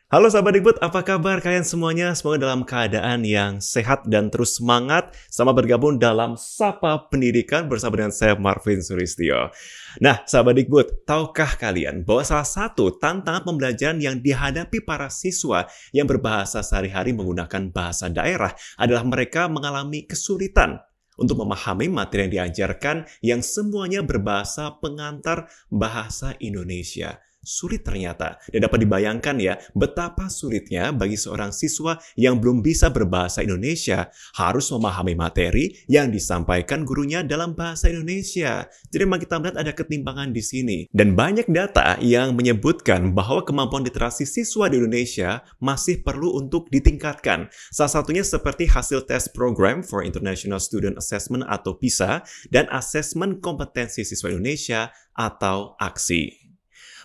Halo sahabat Dikbud, apa kabar kalian semuanya? Semoga dalam keadaan yang sehat dan terus semangat. Selamat bergabung dalam Sapa Pendidikan bersama dengan saya Marvin Suristio. Nah, sahabat Dikbud, tahukah kalian bahwa salah satu tantangan pembelajaran yang dihadapi para siswa yang berbahasa sehari-hari menggunakan bahasa daerah adalah mereka mengalami kesulitan untuk memahami materi yang diajarkan yang semuanya berbahasa pengantar bahasa Indonesia. Sulit ternyata, dan dapat dibayangkan ya betapa sulitnya bagi seorang siswa yang belum bisa berbahasa Indonesia harus memahami materi yang disampaikan gurunya dalam bahasa Indonesia. Jadi memang kita melihat ada ketimpangan di sini. Dan banyak data yang menyebutkan bahwa kemampuan literasi siswa di Indonesia masih perlu untuk ditingkatkan. Salah satunya seperti hasil tes Program for International Student Assessment atau PISA dan Asesmen Kompetensi Siswa Indonesia atau AKSI.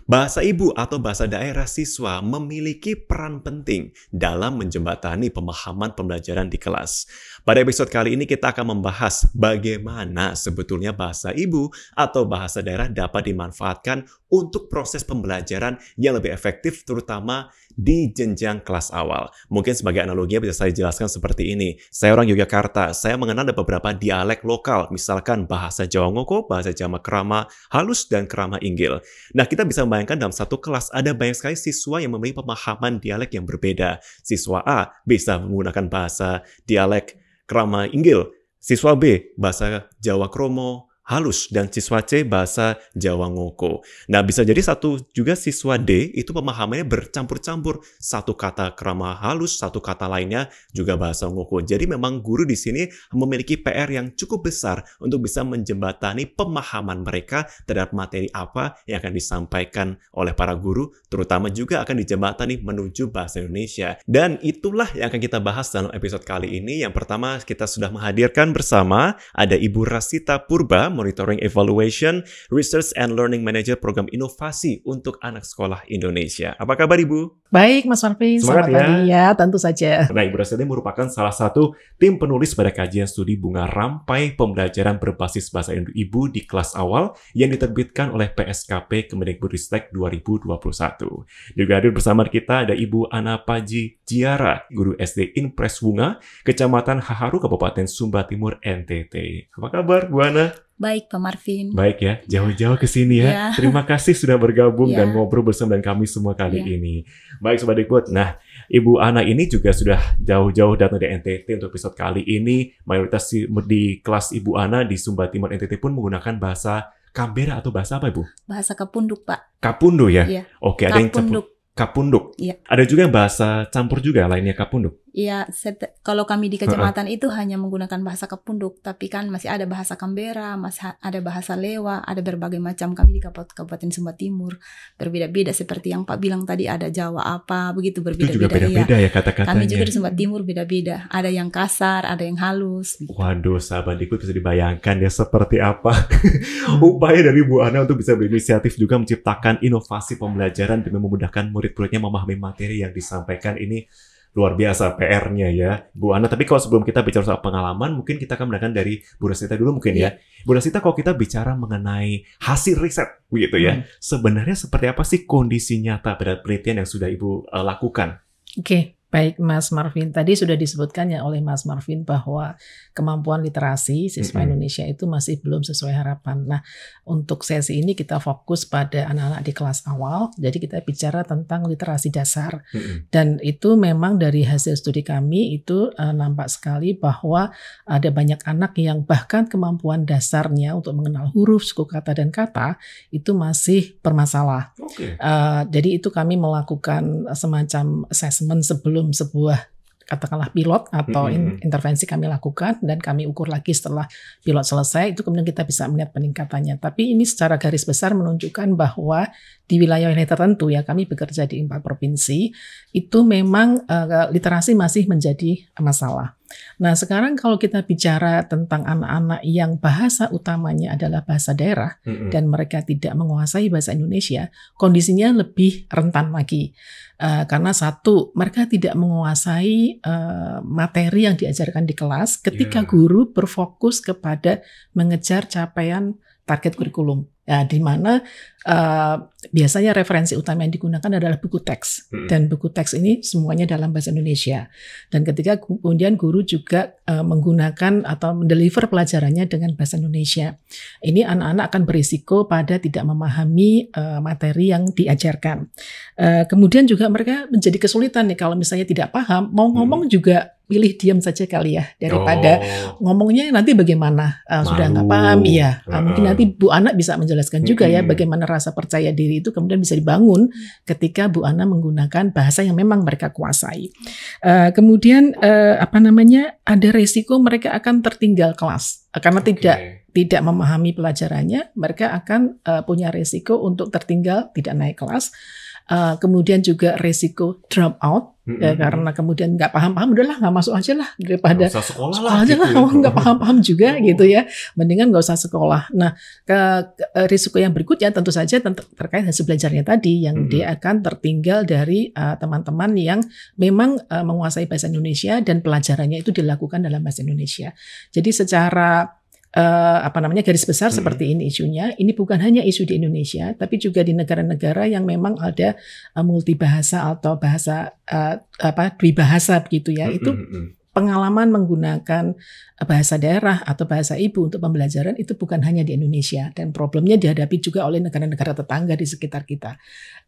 Bahasa ibu atau bahasa daerah siswa memiliki peran penting dalam menjembatani pemahaman pembelajaran di kelas. Pada episode kali ini kita akan membahas bagaimana sebetulnya bahasa ibu atau bahasa daerah dapat dimanfaatkan untuk proses pembelajaran yang lebih efektif terutama di jenjang kelas awal. Mungkin sebagai analoginya bisa saya jelaskan seperti ini. Saya orang Yogyakarta, saya mengenal ada beberapa dialek lokal, misalkan bahasa Jawa Ngoko, bahasa Jawa Krama Halus, dan Krama Inggil. Nah, kita bisa bayangkan dalam satu kelas ada banyak sekali siswa yang memiliki pemahaman dialek yang berbeda. Siswa A bisa menggunakan bahasa dialek Krama Inggil, siswa B bahasa Jawa Kromo Halus, dan siswa C bahasa Jawa Ngoko. Nah, bisa jadi satu juga siswa D itu pemahamannya bercampur-campur. Satu kata Krama Halus, satu kata lainnya juga bahasa Ngoko. Jadi memang guru di sini memiliki PR yang cukup besar untuk bisa menjembatani pemahaman mereka terhadap materi apa yang akan disampaikan oleh para guru, terutama juga akan dijembatani menuju bahasa Indonesia. Dan itulah yang akan kita bahas dalam episode kali ini. Yang pertama kita sudah menghadirkan bersama ada Ibu Rasita Purba, Monitoring Evaluation, Research and Learning Manager Program Inovasi untuk Anak Sekolah Indonesia. Apa kabar Ibu? Baik Mas Marvin, Semangat selamat pagi ya, tentu saja. Nah, Ibu Rasita merupakan salah satu tim penulis pada kajian studi bunga rampai pembelajaran berbasis bahasa Ibu di kelas awal yang diterbitkan oleh PSKP Kemendikbudristek 2021. Juga hadir bersama kita ada Ibu Ana Paji Jiara, Guru SD Impres Bunga, Kecamatan Haharu, Kabupaten Sumba Timur, NTT. Apa kabar Bu Ana? Baik, Pak Marvin. Baik ya, jauh-jauh ke sini ya. Ya. Terima kasih sudah bergabung Ya. dan ngobrol bersama dengan kami semua kali Ya. ini. Baik Sobat Dikbud, nah Ibu Ana ini juga sudah jauh-jauh datang dari NTT untuk episode kali ini. Mayoritas di kelas Ibu Ana di Sumba Timur NTT pun menggunakan bahasa Kambera atau bahasa apa Ibu? Bahasa Kapunduk, Pak. Kapundo ya? Iya. Oke, ada yang Kapunduk. Kapunduk. Iya. Ada juga yang bahasa campur juga lainnya Kapunduk. Iya, kalau kami di kecamatan itu hanya menggunakan bahasa Kapunduk, tapi kan masih ada bahasa Kambera, masih ada bahasa Lewa, ada berbagai macam kami di Kabupaten Sumba Timur. Berbeda-beda seperti yang Pak bilang tadi, ada Jawa apa, begitu Itu berbeda-beda. juga beda-beda ya kata-katanya. Kami juga di Sumba Timur beda-beda. Ada yang kasar, ada yang halus. Waduh, sahabat Dikbud bisa dibayangkan ya seperti apa upaya dari Bu Ana untuk bisa berinisiatif juga menciptakan inovasi pembelajaran demi memudahkan murid-muridnya memahami materi yang disampaikan ini. Luar biasa PR-nya ya, Bu Ana. Tapi kalau sebelum kita bicara soal pengalaman, mungkin kita akan mendengarkan dari Bu Rasita dulu mungkin ya. Bu Rasita, kalau kita bicara mengenai hasil riset, begitu ya, sebenarnya seperti apa sih kondisi nyata pada penelitian yang sudah Ibu lakukan? Oke, baik Mas Marvin. Tadi sudah disebutkan ya oleh Mas Marvin bahwa kemampuan literasi siswa Indonesia itu masih belum sesuai harapan. Nah, untuk sesi ini kita fokus pada anak-anak di kelas awal. Jadi kita bicara tentang literasi dasar. Dan itu memang dari hasil studi kami itu nampak sekali bahwa ada banyak anak yang bahkan kemampuan dasarnya untuk mengenal huruf, suku kata, dan kata itu masih bermasalah. Jadi itu kami melakukan semacam assessment sebelum sebuah katakanlah pilot atau intervensi kami lakukan, dan kami ukur lagi setelah pilot selesai, itu kemudian kita bisa melihat peningkatannya. Tapi ini secara garis besar menunjukkan bahwa di wilayah-wilayah tertentu ya, kami bekerja di 4 provinsi, itu memang literasi masih menjadi masalah. Nah, sekarang kalau kita bicara tentang anak-anak yang bahasa utamanya adalah bahasa daerah dan mereka tidak menguasai bahasa Indonesia, kondisinya lebih rentan lagi. Karena satu, mereka tidak menguasai materi yang diajarkan di kelas ketika guru berfokus kepada mengejar capaian target kurikulum. Ya, di mana biasanya referensi utama yang digunakan adalah buku teks. Dan buku teks ini semuanya dalam bahasa Indonesia. Dan ketika kemudian guru juga menggunakan atau mendeliver pelajarannya dengan bahasa Indonesia. Ini anak-anak akan berisiko pada tidak memahami materi yang diajarkan. Kemudian juga mereka menjadi kesulitan nih kalau misalnya tidak paham, mau ngomong juga pilih diam saja kali ya, daripada ngomongnya nanti bagaimana, sudah nggak paham, iya. Mungkin nanti Bu Ana bisa menjelaskan juga ya bagaimana rasa percaya diri itu kemudian bisa dibangun ketika Bu Ana menggunakan bahasa yang memang mereka kuasai. Kemudian ada resiko mereka akan tertinggal kelas karena tidak memahami pelajarannya, mereka akan punya resiko untuk tertinggal, tidak naik kelas. Kemudian juga resiko drop out karena kemudian nggak paham-paham, udahlah nggak masuk aja lah daripada sekolah aja lah, nggak paham-paham juga gitu ya, mendingan nggak usah sekolah. Nah, risiko yang berikutnya tentu saja terkait hasil belajarnya tadi yang dia akan tertinggal dari teman-teman yang memang menguasai bahasa Indonesia dan pelajarannya itu dilakukan dalam bahasa Indonesia. Jadi secara garis besar seperti ini isunya. Ini bukan hanya isu di Indonesia, tapi juga di negara-negara yang memang ada multibahasa atau bahasa dwibahasa begitu ya. Itu pengalaman menggunakan bahasa daerah atau bahasa ibu untuk pembelajaran itu bukan hanya di Indonesia, dan problemnya dihadapi juga oleh negara-negara tetangga di sekitar kita.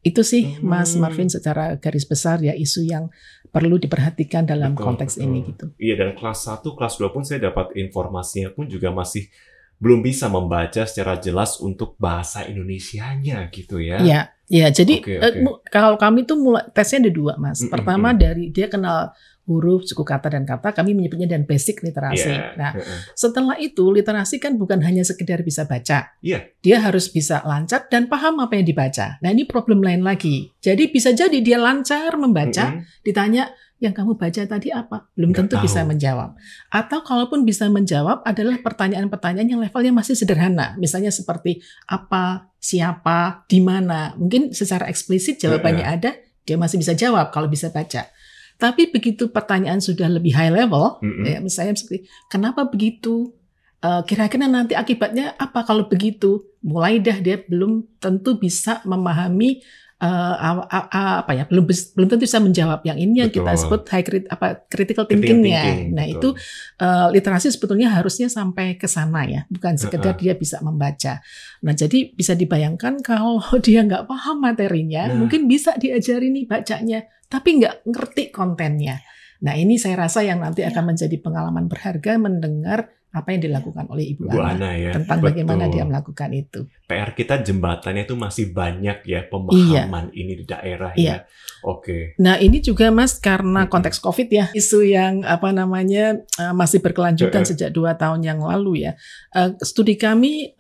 Itu sih Mas Marvin secara garis besar ya isu yang perlu diperhatikan dalam konteks ini gitu. Iya, dan kelas 1, kelas 2 pun saya dapat informasinya pun juga masih belum bisa membaca secara jelas untuk bahasa Indonesianya gitu ya. Iya, jadi kalau kami tuh mulai tesnya ada 2 Mas. Pertama dari dia kenal huruf, suku kata dan kata, kami menyebutnya dan basic literasi. Nah, setelah itu literasi kan bukan hanya sekedar bisa baca. Dia harus bisa lancar dan paham apa yang dibaca. Nah, ini problem lain lagi. Jadi bisa jadi dia lancar membaca, ditanya yang kamu baca tadi apa? Belum tentu bisa menjawab. Atau kalaupun bisa menjawab adalah pertanyaan-pertanyaan yang levelnya masih sederhana. Misalnya seperti apa, siapa, di mana. Mungkin secara eksplisit jawabannya ada, dia masih bisa jawab kalau bisa baca. Tapi begitu pertanyaan sudah lebih high level, ya, misalnya seperti kenapa begitu, kira-kira nanti akibatnya apa kalau begitu, mulai dia belum tentu bisa memahami belum tentu bisa menjawab. Yang ini yang kita sebut critical thinkingnya. Nah itu literasi sebetulnya harusnya sampai ke sana ya, bukan sekedar dia bisa membaca. Nah jadi bisa dibayangkan kalau dia nggak paham materinya, mungkin bisa diajari nih bacanya, tapi nggak ngerti kontennya. Nah ini saya rasa yang nanti akan menjadi pengalaman berharga mendengar apa yang dilakukan oleh Ibu Ana ya, tentang bagaimana dia melakukan itu. PR kita jembatannya itu masih banyak ya, pemahaman ini di daerah ya. Nah ini juga Mas karena konteks COVID ya, isu yang masih berkelanjutan sejak 2 tahun yang lalu ya. Studi kami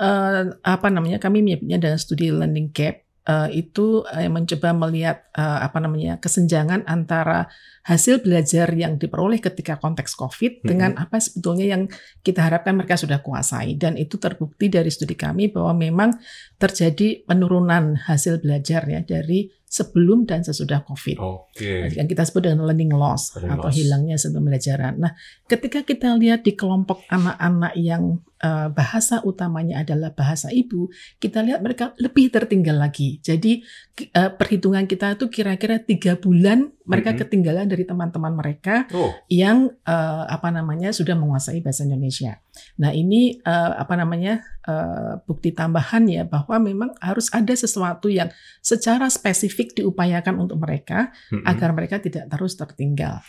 kami menyebutnya dengan studi learning gap. Itu mencoba melihat kesenjangan antara hasil belajar yang diperoleh ketika konteks COVID dengan apa sebetulnya yang kita harapkan mereka sudah kuasai, dan itu terbukti dari studi kami bahwa memang terjadi penurunan hasil belajar ya dari sebelum dan sesudah COVID. Yang kita sebut dengan learning loss atau hilangnya hasil pembelajaran. Nah, ketika kita lihat di kelompok anak-anak yang bahasa utamanya adalah bahasa ibu, kita lihat mereka lebih tertinggal lagi. Jadi perhitungan kita itu kira-kira 3 bulan mereka ketinggalan dari teman-teman mereka yang sudah menguasai bahasa Indonesia. Nah ini bukti tambahan ya bahwa memang harus ada sesuatu yang secara spesifik diupayakan untuk mereka agar mereka tidak terus tertinggal.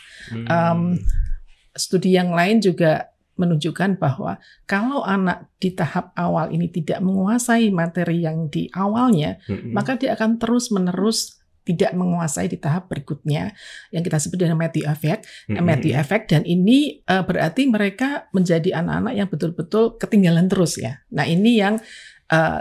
Studi yang lain juga menunjukkan bahwa kalau anak di tahap awal ini tidak menguasai materi yang di awalnya, maka dia akan terus-menerus tidak menguasai di tahap berikutnya yang kita sebut dengan Matthew effect, dan ini berarti mereka menjadi anak-anak yang betul-betul ketinggalan terus ya. Nah ini yang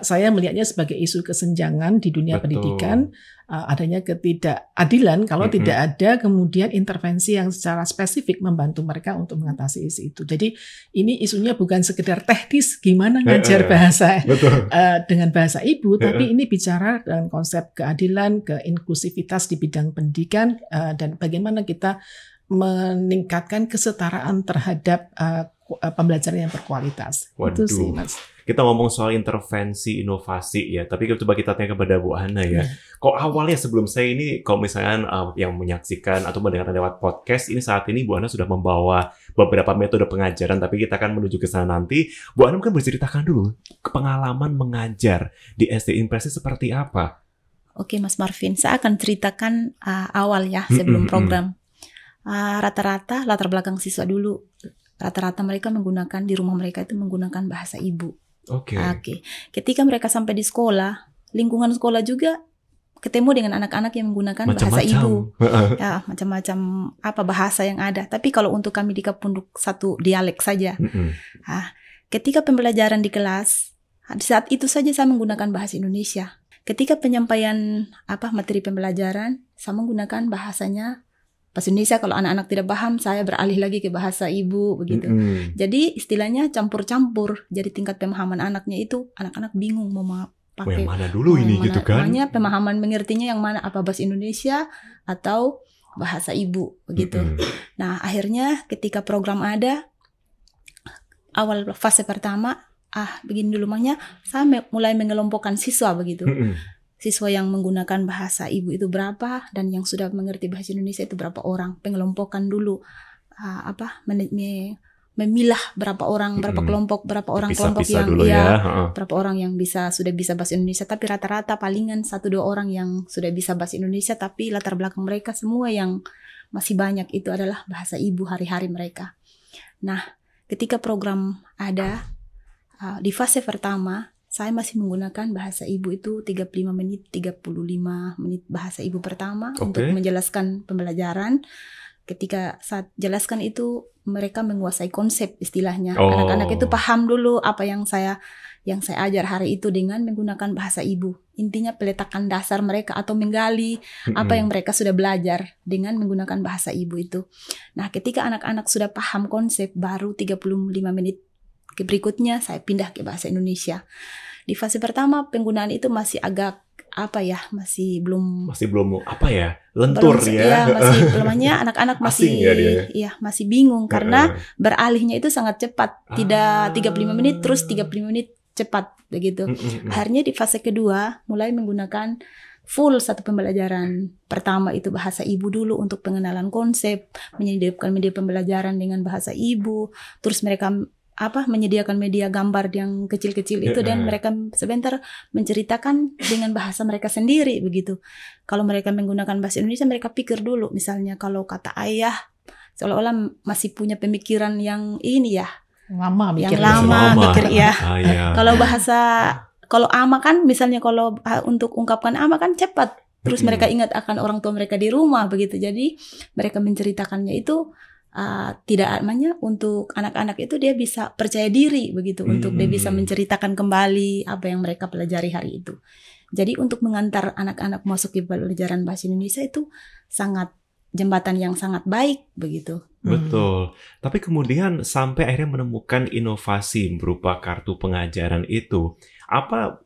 saya melihatnya sebagai isu kesenjangan di dunia pendidikan, adanya ketidakadilan kalau tidak ada kemudian intervensi yang secara spesifik membantu mereka untuk mengatasi isu itu. Jadi ini isunya bukan sekedar teknis gimana ngajar bahasa dengan bahasa ibu, tapi ini bicara dengan konsep keadilan, keinklusivitas di bidang pendidikan, dan bagaimana kita meningkatkan kesetaraan terhadap pembelajaran yang berkualitas. Waduh. Itu sih Mas. kita ngomong soal intervensi inovasi ya, tapi coba kita tanya kepada Bu Hana ya. Kok awalnya sebelum saya ini, kalau misalnya yang menyaksikan atau mendengarkan lewat podcast, ini saat ini Bu Hana sudah membawa beberapa metode pengajaran, tapi kita akan menuju ke sana nanti. Bu Hana mungkin berceritakan dulu pengalaman mengajar di SD Impresi seperti apa? Oke, Mas Marvin, saya akan ceritakan awal ya sebelum program. Rata-rata latar belakang siswa dulu. Rata-rata mereka menggunakan di rumah mereka itu menggunakan bahasa ibu. Oke. Ketika mereka sampai di sekolah, lingkungan sekolah juga ketemu dengan anak-anak yang menggunakan bahasa ibu. Ya, macam-macam bahasa yang ada. Tapi kalau untuk kami di Kapunduk satu dialek saja. Ketika pembelajaran di kelas, di saat itu saja saya menggunakan bahasa Indonesia. Ketika penyampaian materi pembelajaran, saya menggunakan bahasanya bahasa Indonesia. Kalau anak-anak tidak paham, saya beralih lagi ke bahasa ibu begitu. Jadi istilahnya campur-campur. Jadi tingkat pemahaman anaknya itu anak-anak bingung mau pakai yang mana dulu ini gitu kan? Makanya pemahaman mengertinya yang mana, apa bahasa Indonesia atau bahasa ibu begitu. Nah akhirnya ketika program ada, awal fase pertama, begini dulu makanya saya mulai mengelompokkan siswa begitu. Siswa yang menggunakan bahasa ibu itu berapa, dan yang sudah mengerti bahasa Indonesia itu berapa orang. Pengelompokan dulu, memilah berapa orang, berapa kelompok, berapa orang kelompok yang berapa orang yang sudah bisa bahasa Indonesia. Tapi rata-rata palingan 1-2 orang yang sudah bisa bahasa Indonesia, tapi latar belakang mereka semua yang masih banyak itu adalah bahasa ibu hari-hari mereka. Nah, ketika program ada di fase pertama, saya masih menggunakan bahasa ibu itu 35 menit bahasa ibu pertama untuk menjelaskan pembelajaran. Ketika saat jelaskan itu mereka menguasai konsep istilahnya. Anak-anak itu paham dulu apa yang saya ajar hari itu dengan menggunakan bahasa ibu. Intinya peletakan dasar mereka atau menggali apa yang mereka sudah belajar dengan menggunakan bahasa ibu itu. Nah, ketika anak-anak sudah paham konsep, baru 35 menit berikutnya saya pindah ke bahasa Indonesia. Di fase pertama penggunaan itu masih agak masih belum lentur masih belumnya anak-anak masih bingung karena beralihnya itu sangat cepat, tidak 35 menit terus 35 menit cepat begitu. Akhirnya di fase kedua mulai menggunakan full satu pembelajaran. Pertama itu bahasa ibu dulu untuk pengenalan konsep, menyediakan media pembelajaran dengan bahasa ibu, terus mereka menyediakan media gambar yang kecil-kecil itu dan mereka sebentar menceritakan dengan bahasa mereka sendiri begitu. Kalau mereka menggunakan bahasa Indonesia, mereka pikir dulu, misalnya kalau kata ayah seolah-olah masih punya pemikiran yang ini ya, lama mikir ya. Kalau ama kan misalnya kalau untuk ungkapkan ama kan cepat. Terus mereka ingat akan orang tua mereka di rumah begitu. Jadi mereka menceritakannya itu tidak namanya untuk anak-anak itu dia bisa percaya diri begitu untuk dia bisa menceritakan kembali apa yang mereka pelajari hari itu. Jadi untuk mengantar anak-anak masuk ke pelajaran bahasa Indonesia itu sangat jembatan yang sangat baik begitu. Betul. Tapi kemudian sampai akhirnya menemukan inovasi berupa kartu pengajaran itu. Apa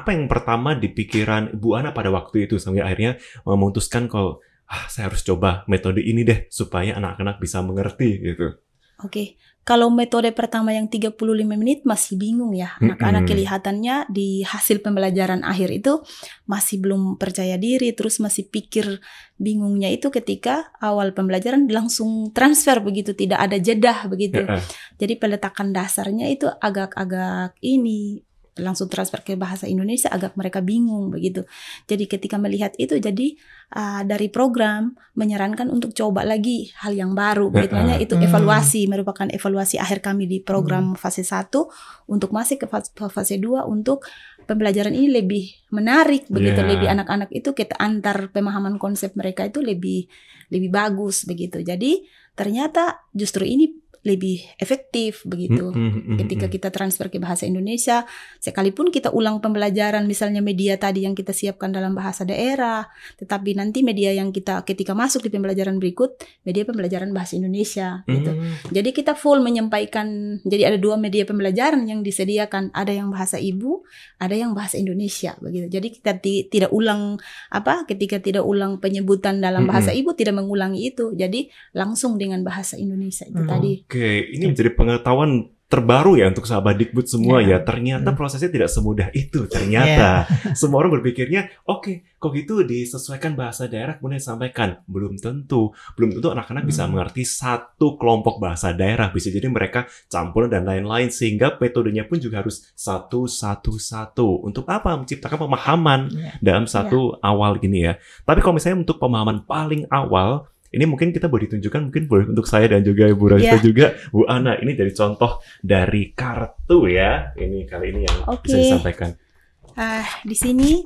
yang pertama di pikiran Bu Hana pada waktu itu sampai akhirnya memutuskan kalau saya harus coba metode ini deh supaya anak-anak bisa mengerti gitu. Oke. Kalau metode pertama yang 35 menit masih bingung ya. Anak-anak kelihatannya di hasil pembelajaran akhir itu masih belum percaya diri, terus masih pikir. Bingungnya itu ketika awal pembelajaran langsung transfer begitu, tidak ada jeda begitu. Jadi peletakan dasarnya itu agak-agak langsung transfer ke bahasa Indonesia, agak mereka bingung begitu. Jadi ketika melihat itu, jadi dari program menyarankan untuk coba lagi hal yang baru. Begitu itu evaluasi, merupakan evaluasi akhir kami di program fase 1 untuk masuk ke fase 2 untuk pembelajaran ini lebih menarik begitu, lebih anak-anak itu kita antar pemahaman konsep mereka itu lebih bagus begitu. Jadi ternyata justru ini lebih efektif begitu. Ketika kita transfer ke bahasa Indonesia, sekalipun kita ulang pembelajaran misalnya media tadi yang kita siapkan dalam bahasa daerah, tetapi nanti media yang kita ketika masuk di pembelajaran berikut, media pembelajaran bahasa Indonesia gitu. Jadi kita full menyampaikan, jadi ada 2 media pembelajaran yang disediakan, ada yang bahasa ibu, ada yang bahasa Indonesia begitu. Jadi kita tidak ulang ketika tidak ulang penyebutan dalam bahasa ibu, tidak mengulangi itu. Jadi langsung dengan bahasa Indonesia itu tadi. Oke, ini menjadi pengetahuan terbaru ya untuk sahabat Dikbud semua ya. Ternyata Hmm. prosesnya tidak semudah itu ternyata. Semua orang berpikirnya, oke, kok gitu disesuaikan bahasa daerah kemudian disampaikan. Belum tentu anak-anak bisa mengerti satu kelompok bahasa daerah. Bisa jadi mereka campuran dan lain-lain, sehingga metodenya pun juga harus satu. Untuk apa? Menciptakan pemahaman dalam satu awal gini ya. Tapi kalau misalnya untuk pemahaman paling awal, ini mungkin kita boleh ditunjukkan, mungkin boleh untuk saya dan juga Ibu Rasita juga, Bu Ana. Ini dari contoh dari kartu ya. Ini kali ini yang bisa disampaikan. Di sini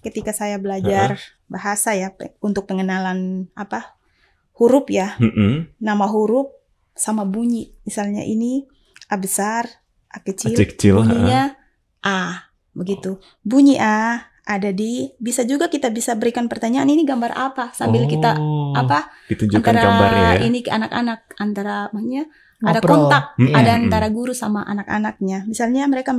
ketika saya belajar bahasa ya, untuk pengenalan huruf ya, nama huruf sama bunyi. Misalnya ini A besar, A kecil, bunyinya A, begitu. Bunyi A ada bisa juga kita bisa berikan pertanyaan, ini gambar apa, sambil kita ditunjukkan antara gambarnya ya. ini ke anak-anak, antara ada kontak, ada antara guru sama anak-anaknya. Misalnya mereka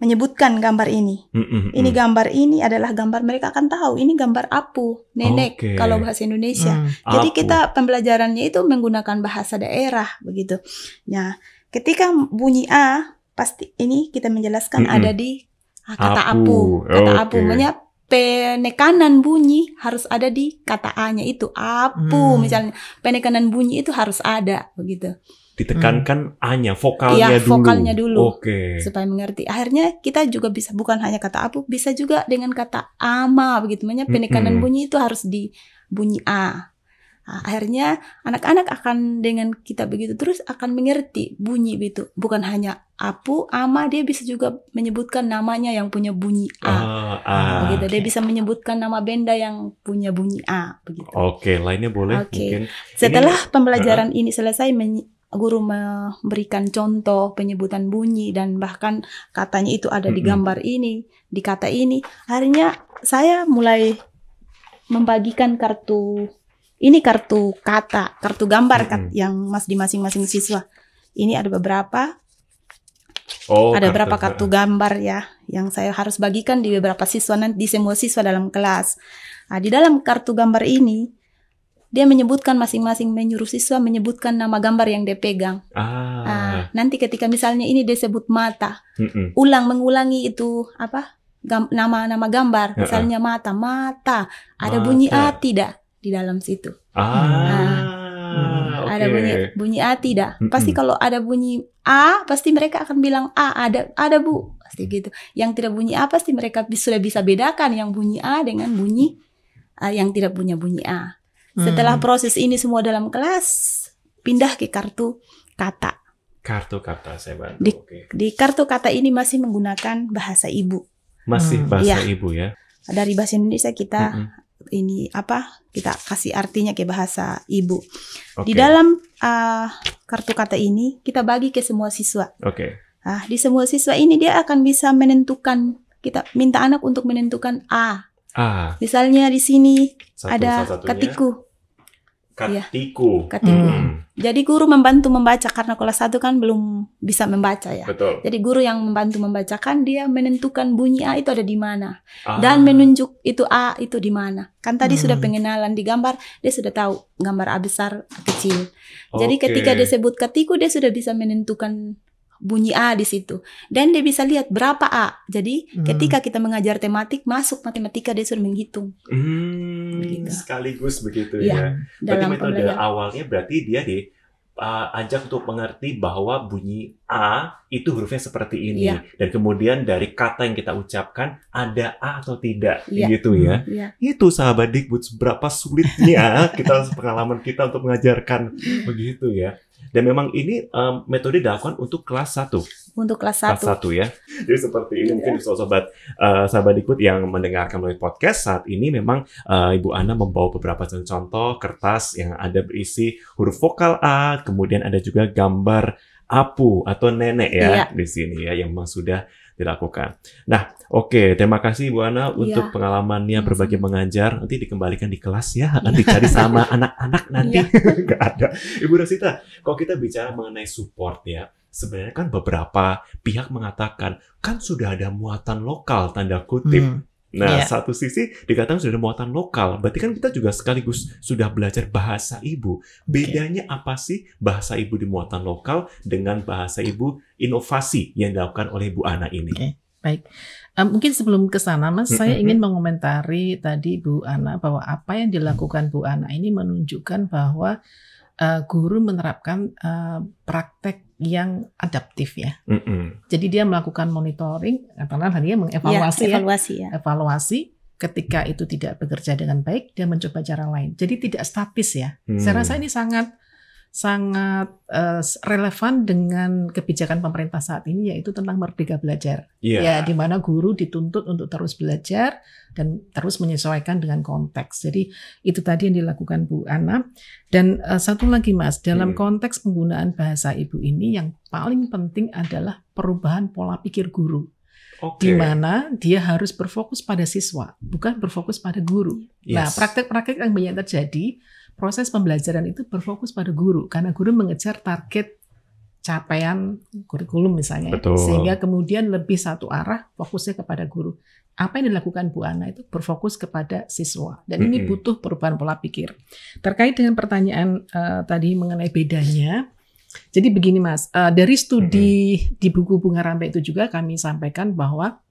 menyebutkan gambar ini. Ini gambar ini adalah gambar, mereka akan tahu ini gambar apu, nenek kalau bahasa Indonesia. Jadi kita pembelajarannya itu menggunakan bahasa daerah begitu. Nah, ketika bunyi A, pasti ini kita menjelaskan ada di kata apu. Kata apu, makanya penekanan bunyi harus ada di kata A-nya itu apu. Misalnya penekanan bunyi itu harus ada begitu. Ditekankan A-nya, vokalnya dulu. Vokalnya dulu. Oke. Supaya mengerti. Akhirnya kita juga bisa bukan hanya kata apu, bisa juga dengan kata ama begitu. Makanya penekanan bunyi itu harus di bunyi A. Akhirnya anak-anak akan dengan kita begitu terus akan mengerti bunyi itu. Bukan hanya apu, ama, dia bisa juga menyebutkan namanya yang punya bunyi A. Begitu. Dia bisa menyebutkan nama benda yang punya bunyi A begitu. Oke, lainnya boleh mungkin. Setelah pembelajaran ini selesai, guru memberikan contoh penyebutan bunyi dan bahkan katanya itu ada di gambar ini, di kata ini. Akhirnya saya mulai membagikan kartu kata, kartu gambar yang di masing-masing siswa. Ini ada beberapa. Ada beberapa kartu gambar ya yang saya harus bagikan di beberapa siswa, nanti di semua siswa dalam kelas. Di dalam kartu gambar ini dia menyebutkan masing-masing, menyuruh siswa menyebutkan nama gambar yang dia pegang. Nanti ketika misalnya ini dia sebut mata, mengulangi itu nama gambar. Misalnya mata, ada bunyi A tidak di dalam situ. Ada bunyi A tidak. Pasti kalau ada bunyi A, pasti mereka akan bilang ada Bu. Pasti gitu. Yang tidak bunyi A pasti mereka sudah bisa bedakan yang bunyi A dengan bunyi yang tidak punya bunyi A. Setelah proses ini semua dalam kelas, pindah ke kartu kata. Kartu kata saya bantu. Di kartu kata ini masih menggunakan bahasa ibu. Masih bahasa ibu ya. Dari bahasa Indonesia kita kita kasih artinya ke bahasa ibu. Di dalam kartu kata ini kita bagi ke semua siswa. Di semua siswa ini dia akan bisa menentukan, kita minta anak untuk menentukan A. Misalnya di sini ada katiku. Katiku. Jadi guru membantu membaca karena kelas 1 kan belum bisa membaca ya. Betul. Jadi guru yang membantu membacakan, dia menentukan bunyi A itu ada di mana dan menunjuk itu A itu di mana. Kan tadi sudah pengenalan di gambar, dia sudah tahu gambar A besar, A kecil. Jadi ketika dia sebut katiku, dia sudah bisa menentukan bunyi A di situ. Dan dia bisa lihat berapa A. Jadi ketika kita mengajar tematik, masuk matematika dia sudah menghitung. Sekaligus begitu ya. Dalam metode awalnya berarti dia ajak untuk mengerti bahwa bunyi A itu hurufnya seperti ini. Dan kemudian dari kata yang kita ucapkan ada A atau tidak. Gitu ya. Itu sahabat Dikbud seberapa sulitnya pengalaman kita untuk mengajarkan begitu ya. Dan memang ini metode dilakukan untuk kelas 1. Untuk kelas 1. Kelas 1 ya. Jadi seperti ini mungkin sahabat Dikbud yang mendengarkan melalui podcast saat ini, memang Ibu Ana membawa beberapa contoh kertas yang ada berisi huruf vokal A, kemudian ada juga gambar apu atau nenek ya di sini ya yang memang sudah dilakukan. Nah, terima kasih Bu Ana untuk pengalamannya berbagi mengajar. Nanti dikembalikan di kelas ya, nanti cari sama anak-anak nanti. Nggak ada. Ibu Rasita, kalau kita bicara mengenai support ya, sebenarnya kan beberapa pihak mengatakan kan sudah ada muatan lokal tanda kutip Nah, satu sisi dikatakan sudah ada muatan lokal, berarti kan kita juga sekaligus sudah belajar bahasa ibu. Bedanya apa sih bahasa ibu di muatan lokal dengan bahasa ibu inovasi yang dilakukan oleh Bu Ana ini? Baik, mungkin sebelum ke sana, Mas, saya ingin mengomentari tadi Bu Ana bahwa apa yang dilakukan Bu Ana ini menunjukkan bahwa guru menerapkan praktek yang adaptif ya. Jadi dia melakukan monitoring, karena dia mengevaluasi evaluasi ketika itu tidak bekerja dengan baik, dia mencoba cara lain. Jadi tidak statis ya. Saya rasa ini sangat relevan dengan kebijakan pemerintah saat ini, yaitu tentang merdeka belajar. Ya, di mana guru dituntut untuk terus belajar dan terus menyesuaikan dengan konteks. Jadi itu tadi yang dilakukan Bu Ana. Dan satu lagi, Mas, dalam konteks penggunaan bahasa ibu ini yang paling penting adalah perubahan pola pikir guru. Di mana dia harus berfokus pada siswa, bukan berfokus pada guru. Nah, praktek-praktek yang banyak terjadi, proses pembelajaran itu berfokus pada guru, karena guru mengejar target capaian kurikulum misalnya. Sehingga kemudian lebih satu arah fokusnya kepada guru. Apa yang dilakukan Bu Ana itu berfokus kepada siswa, dan ini butuh perubahan pola pikir. Terkait dengan pertanyaan tadi mengenai bedanya, jadi begini, Mas, dari studi di buku Bunga Rampai itu juga kami sampaikan bahwa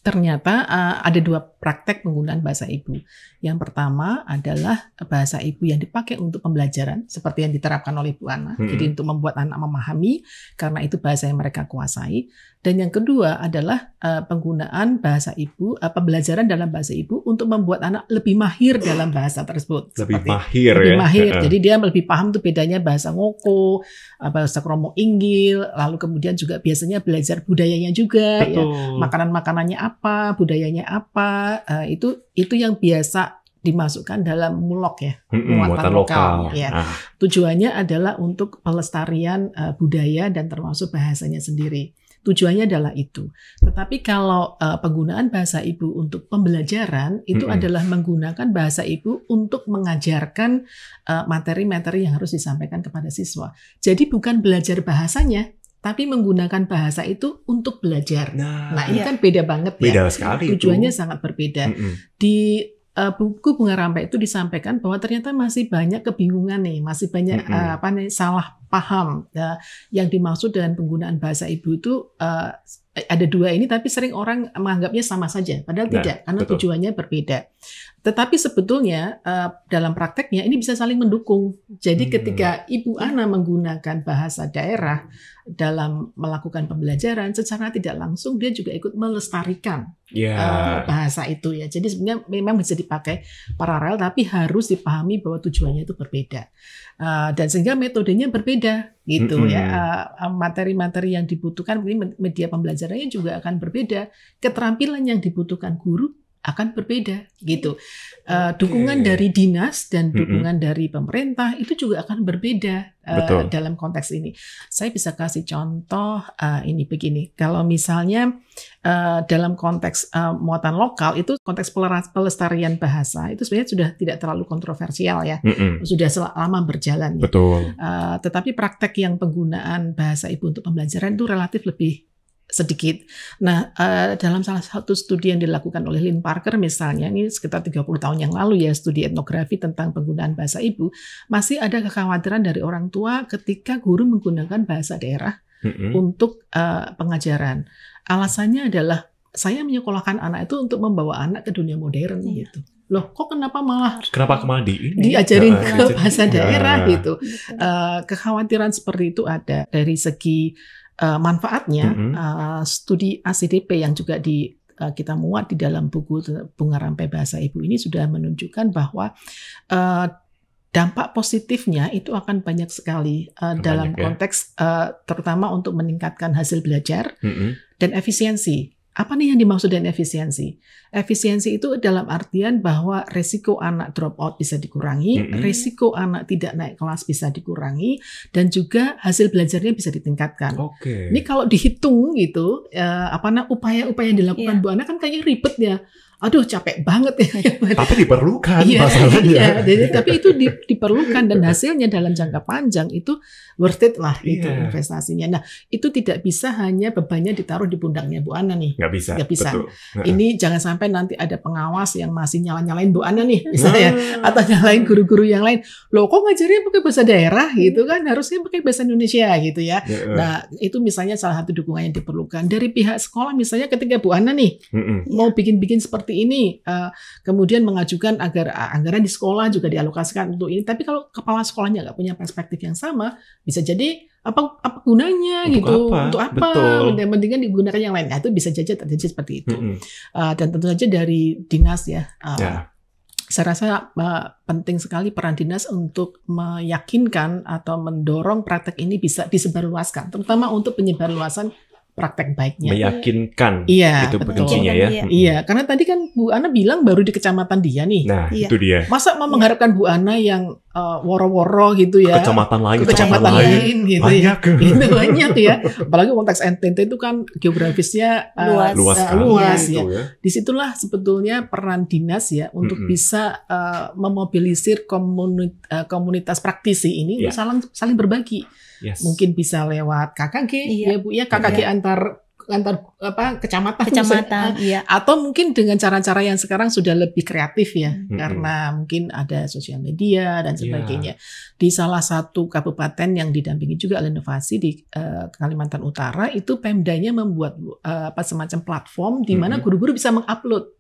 ternyata ada dua praktek penggunaan bahasa ibu. Yang pertama adalah bahasa ibu yang dipakai untuk pembelajaran, seperti yang diterapkan oleh Bu Ana. Jadi untuk membuat anak memahami, karena itu bahasa yang mereka kuasai. Dan yang kedua adalah penggunaan bahasa ibu, pembelajaran dalam bahasa ibu untuk membuat anak lebih mahir dalam bahasa tersebut. Lebih mahir. Jadi dia lebih paham tuh bedanya bahasa ngoko, bahasa kromo inggil, lalu kemudian juga biasanya belajar budayanya juga, ya, makanan-makanannya apa, budayanya apa, itu yang biasa dimasukkan dalam mulok ya, muatan lokal. Ya. Tujuannya adalah untuk pelestarian budaya dan termasuk bahasanya sendiri. Tujuannya adalah itu. Tetapi kalau penggunaan bahasa ibu untuk pembelajaran itu adalah menggunakan bahasa ibu untuk mengajarkan materi-materi yang harus disampaikan kepada siswa. Jadi bukan belajar bahasanya, tapi menggunakan bahasa itu untuk belajar. Nah ini kan beda banget ya. Beda sekali. Tujuannya sangat berbeda. Di buku Bunga Rampai itu disampaikan bahwa ternyata masih banyak kebingungan nih, masih banyak salah paham. Yang dimaksud dengan penggunaan bahasa ibu itu ada dua ini, tapi sering orang menganggapnya sama saja, padahal tidak, karena tujuannya berbeda. Tetapi sebetulnya dalam prakteknya ini bisa saling mendukung. Jadi ketika Ibu Ana menggunakan bahasa daerah dalam melakukan pembelajaran, secara tidak langsung dia juga ikut melestarikan bahasa itu ya. Jadi sebenarnya memang bisa dipakai paralel, tapi harus dipahami bahwa tujuannya itu berbeda. Dan sehingga metodenya berbeda gitu ya. Materi-materi yang dibutuhkan, media pembelajarannya juga akan berbeda. Keterampilan yang dibutuhkan guru akan berbeda gitu. Dukungan dari dinas dan dukungan dari pemerintah itu juga akan berbeda dalam konteks ini. Saya bisa kasih contoh ini begini. Kalau misalnya dalam konteks muatan lokal itu konteks pelestarian bahasa itu sebenarnya sudah tidak terlalu kontroversial ya. Sudah lama berjalan. Tetapi praktek yang penggunaan bahasa ibu untuk pembelajaran itu relatif lebih sedikit. Nah, dalam salah satu studi yang dilakukan oleh Lynn Parker misalnya, ini sekitar 30 tahun yang lalu ya, studi etnografi tentang penggunaan bahasa ibu, masih ada kekhawatiran dari orang tua ketika guru menggunakan bahasa daerah untuk pengajaran. Alasannya adalah, saya menyekolahkan anak itu untuk membawa anak ke dunia modern gitu. Loh, kok kenapa malah diajarin ke bahasa daerah gitu. Kekhawatiran seperti itu ada dari segi manfaatnya. Studi ACDP yang juga kita muat di dalam buku Bunga Rampai Bahasa Ibu ini sudah menunjukkan bahwa dampak positifnya itu akan banyak sekali dalam konteks terutama untuk meningkatkan hasil belajar dan efisiensi. Apa nih yang dimaksud dengan efisiensi? Efisiensi itu dalam artian bahwa resiko anak drop out bisa dikurangi, resiko anak tidak naik kelas bisa dikurangi, dan juga hasil belajarnya bisa ditingkatkan. Ini kalau dihitung gitu, upaya-upaya yang dilakukan Bu Ana kan kayaknya ribet ya. aduh capek banget ya. Tapi diperlukan Iya, masalahnya. tapi itu diperlukan dan hasilnya dalam jangka panjang itu worth it lah itu Iya. investasinya. Nah, itu tidak bisa hanya bebannya ditaruh di pundaknya Bu Ana nih. Nggak bisa. Nggak bisa. Betul. Ini jangan sampai nanti ada pengawas yang masih nyalain Bu Ana nih misalnya, atau nyalain guru-guru yang lain. Loh kok ngajarnya pakai bahasa daerah gitu kan, harusnya pakai bahasa Indonesia gitu ya. Nah, itu misalnya salah satu dukungan yang diperlukan dari pihak sekolah, misalnya ketika Bu Ana nih mau bikin seperti ini, kemudian mengajukan agar anggaran di sekolah juga dialokasikan untuk ini. Tapi kalau kepala sekolahnya nggak punya perspektif yang sama, bisa jadi apa gunanya Untuk gitu? apa? Untuk apa? Betul. Mendingan digunakan yang lain. Nah, itu bisa terjadi seperti itu. Dan tentu saja dari dinas ya. Ya. Saya rasa penting sekali peran dinas untuk meyakinkan atau mendorong praktek ini bisa disebarluaskan, terutama untuk penyebarluasan praktek baiknya. Meyakinkan. Iya, Itu betul. kuncinya ya. Iya, karena tadi kan Bu Ana bilang baru di kecamatan dia nih. Nah, Iya. itu dia. Masa mau mengharapkan Bu Ana yang woro-woro gitu ya? Kecamatan lain, Ke kecamatan lain gitu ya. banyak. Itu banyak ya. Apalagi konteks NTT itu kan geografisnya Luas sekali luas itu ya. Disitulah sebetulnya peran dinas ya untuk bisa memobilisir komunitas praktisi ini Ya. saling berbagi. Yes. Mungkin bisa lewat KKG ya Bu ya, KKG antar kecamatan misalnya. Iya. Atau mungkin dengan cara-cara yang sekarang sudah lebih kreatif ya, Mm-mm. karena mungkin ada sosial media dan sebagainya. Di salah satu kabupaten yang didampingi juga oleh inovasi di Kalimantan Utara, itu Pemdanya membuat semacam platform di mana guru-guru bisa mengupload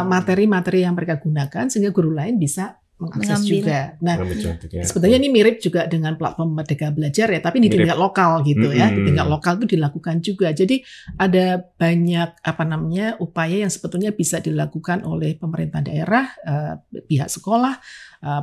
materi-materi yang mereka gunakan sehingga guru lain bisa mengakses juga. Nah, sebetulnya ini mirip juga dengan platform Merdeka Belajar ya, tapi di tingkat lokal gitu ya. Di tingkat lokal itu dilakukan juga. Jadi ada banyak upaya yang sebetulnya bisa dilakukan oleh pemerintah daerah, pihak sekolah,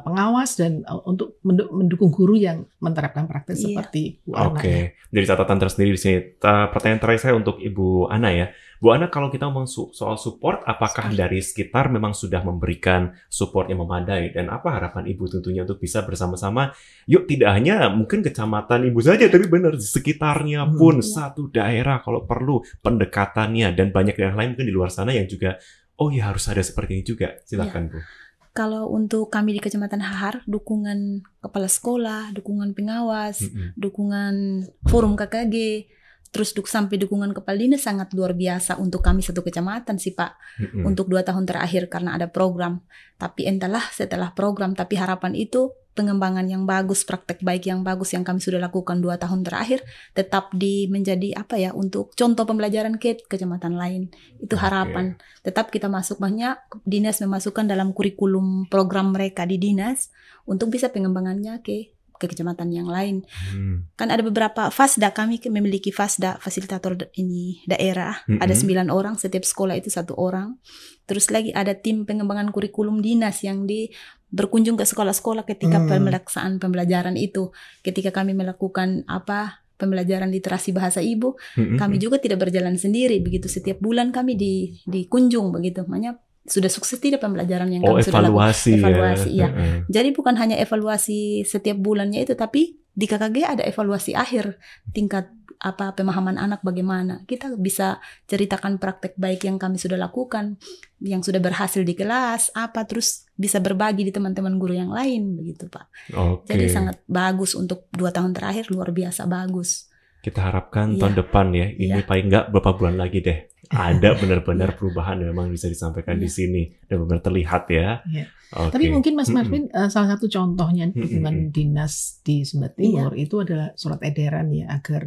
pengawas dan untuk mendukung guru yang menerapkan praktek seperti Bu Ana. Oke, dari catatan tersendiri di sini. Pertanyaan terakhir saya untuk Ibu Ana ya. Bu Ana, kalau kita ngomong soal support, apakah dari sekitar memang sudah memberikan support yang memadai? Dan apa harapan Ibu tentunya untuk bisa bersama-sama, yuk tidak hanya mungkin kecamatan Ibu saja, tapi benar di sekitarnya pun satu daerah kalau perlu pendekatannya dan banyak yang lain mungkin di luar sana yang juga, oh ya harus ada seperti ini juga. Silakan Bu. Kalau untuk kami di Kecamatan Hahar, dukungan kepala sekolah, dukungan pengawas, dukungan forum KKG, terus sampai dukungan kepala dinas sangat luar biasa untuk kami satu kecamatan sih Pak. Untuk 2 tahun terakhir karena ada program. Tapi entahlah setelah program, tapi harapan itu pengembangan yang bagus, praktek baik yang bagus yang kami sudah lakukan 2 tahun terakhir tetap menjadi untuk contoh pembelajaran ke kecamatan lain. Itu harapan. Tetap kita masuk, banyak dinas memasukkan dalam kurikulum program mereka di dinas untuk bisa pengembangannya ke kecamatan yang lain. Kan ada beberapa FASDA, kami memiliki FASDA, fasilitator ini daerah. Ada 9 orang, setiap sekolah itu 1 orang. Terus lagi ada tim pengembangan kurikulum dinas yang berkunjung ke sekolah-sekolah ketika pelaksanaan pembelajaran itu. Ketika kami melakukan pembelajaran literasi bahasa ibu, kami juga tidak berjalan sendiri. Begitu setiap bulan kami dikunjung begitu. Makanya sudah sukses tidak pembelajaran yang kami sudah lakukan? Evaluasi ya. Jadi bukan hanya evaluasi setiap bulannya itu, tapi di KKG ada evaluasi akhir tingkat pemahaman anak bagaimana. Kita bisa ceritakan praktek baik yang kami sudah lakukan, yang sudah berhasil di kelas, terus bisa berbagi di teman-teman guru yang lain begitu Pak. Jadi sangat bagus untuk 2 tahun terakhir, luar biasa bagus. Kita harapkan tahun depan ya, ini paling nggak beberapa bulan lagi deh. Ada benar-benar perubahan yang memang bisa disampaikan di sini dan benar-benar terlihat ya. Tapi mungkin Mas Marvin, salah satu contohnya hubungan dinas di Sumba Timur itu adalah surat edaran ya, agar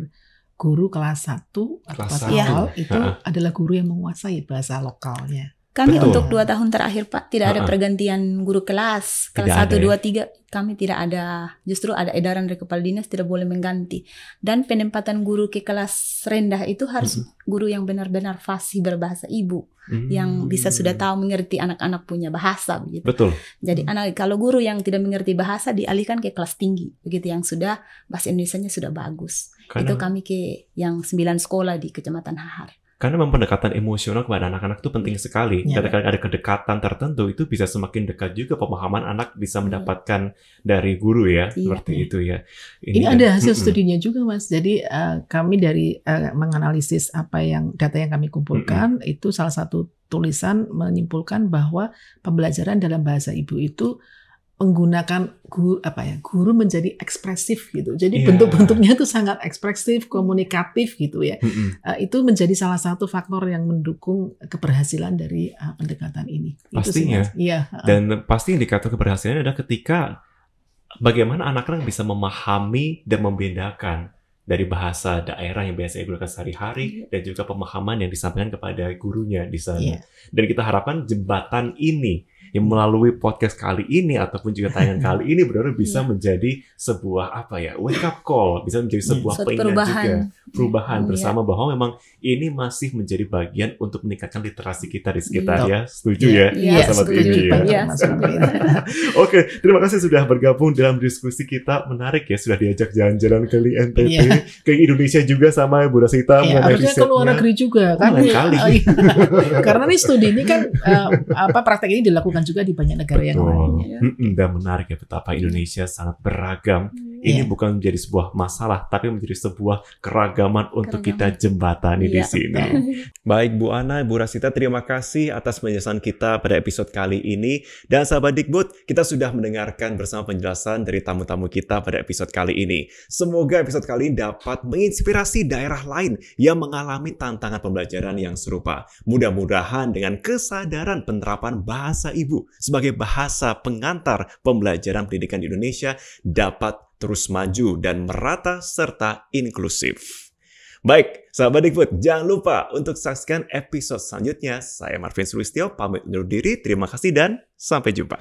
guru kelas 1 atau kelas awal itu adalah guru yang menguasai bahasa lokalnya. Kami untuk 2 tahun terakhir Pak tidak ada pergantian guru kelas 1, 2, 3 kami tidak ada, justru ada edaran dari kepala dinas tidak boleh mengganti. Dan penempatan guru ke kelas rendah itu harus guru yang benar-benar fasih berbahasa ibu, yang bisa sudah tahu mengerti anak-anak punya bahasa begitu. Betul. Jadi kalau guru yang tidak mengerti bahasa dialihkan ke kelas tinggi begitu, yang sudah bahasa Indonesianya sudah bagus. Itu kami ke yang 9 sekolah di Kecamatan Hahar. Karena memang pendekatan emosional kepada anak-anak itu penting sekali. Ya. Ketika ada kedekatan tertentu, itu bisa semakin dekat juga pemahaman anak bisa mendapatkan dari guru ya, seperti itu ya. Ini ada hasil studinya juga, Mas. Jadi kami dari menganalisis data yang kami kumpulkan, itu salah satu tulisan menyimpulkan bahwa pembelajaran dalam bahasa ibu itu menggunakan guru menjadi ekspresif gitu. Jadi bentuk-bentuknya itu sangat ekspresif, komunikatif gitu ya. Itu menjadi salah satu faktor yang mendukung keberhasilan dari pendekatan ini. Pastinya. Iya. Dan pasti indikator keberhasilan adalah ketika bagaimana anak-anak bisa memahami dan membedakan dari bahasa daerah yang biasa digunakan sehari-hari dan juga pemahaman yang disampaikan kepada gurunya di sana. Dan kita harapkan jembatan ini yang melalui podcast kali ini ataupun juga tayangan kali ini benar-benar bisa menjadi sebuah wake up call, bisa menjadi sebuah perubahan bersama bahwa memang ini masih menjadi bagian untuk meningkatkan literasi kita di sekitar ya. Setuju ya? Iya, setuju. Oke, terima kasih sudah bergabung dalam diskusi kita. Menarik ya, sudah diajak jalan-jalan ke NTT, ke Indonesia juga sama Bu Rasita mengenai risetnya. Harusnya ke luar negeri juga kan. Karena nih studi ini kan praktek ini dilakukan juga di banyak negara yang lain. Dan menarik ya betapa Indonesia sangat beragam. Ini bukan menjadi sebuah masalah, tapi menjadi sebuah keragaman untuk kita jembatani di sini. Baik Bu Ana, Bu Rasita, terima kasih atas penjelasan kita pada episode kali ini. Dan sahabat Dikbud, kita sudah mendengarkan bersama penjelasan dari tamu-tamu kita pada episode kali ini. Semoga episode kali ini dapat menginspirasi daerah lain yang mengalami tantangan pembelajaran yang serupa. Mudah-mudahan dengan kesadaran penerapan bahasa ibu sebagai bahasa pengantar pembelajaran pendidikan di Indonesia dapat terus maju dan merata serta inklusif. Baik, sahabat Dikbud, jangan lupa untuk saksikan episode selanjutnya. Saya Marvin Sulistyo, pamit undur diri. Terima kasih dan sampai jumpa.